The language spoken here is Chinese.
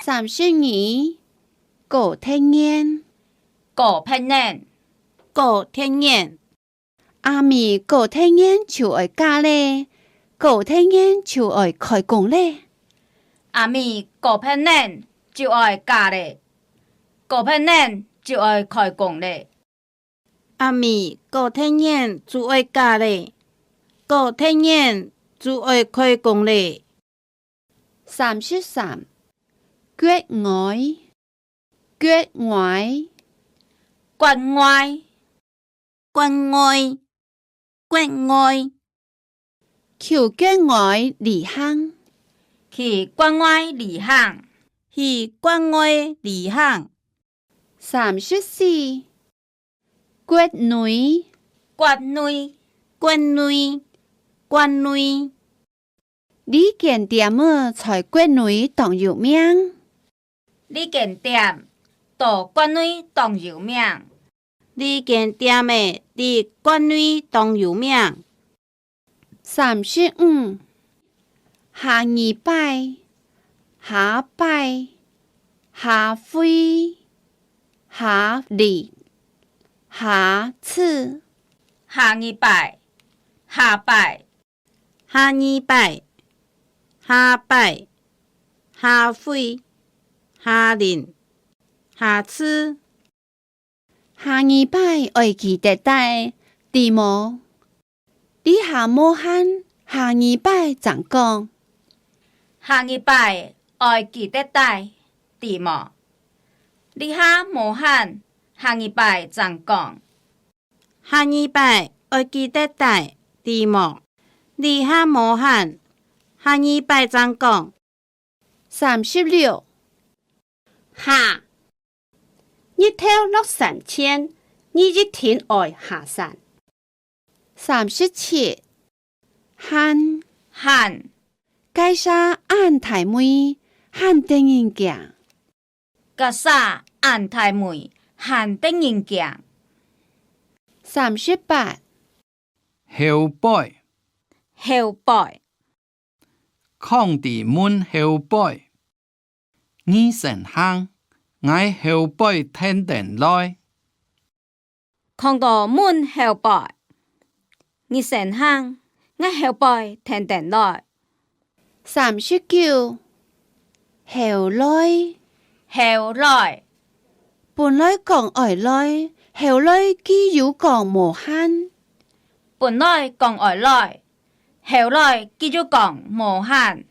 32過天煙過偏年，過天煙，阿咪過天煙就愛嫁咧，過天煙就愛開工咧。阿咪過偏年就愛嫁咧，過偏年就愛開工咧。阿咪過天煙就愛嫁咧，過天煙就愛開工咧。33腳外腳外關外關外關外，求腳外離鄉去關外離鄉，去關外離鄉。34腳內關內關內關內，你見點麼在腳內當有名？你間店到關內當有名，你間店的佇關內當有名。35下二拜下拜下灰下里下次下二拜下拜下二拜下拜下灰下林下次下二拜愛記得帶地毛，你下無限下二拜怎講？下二拜愛記得帶地毛，你下無限下二拜怎講？下二拜愛記得帶地毛，你下無限下二拜怎講36下日頭落山前，你一定愛下山。 37限限介紹按台妹限定人行個啥按太妹限定人行。 38後背，後背抗地門後背，你神行，我後背天定來。看到門後背，你先行，我後背天天來。 39後來後來本來講愛來，後來佢又講無限。本來講愛來，後來繼續講無限。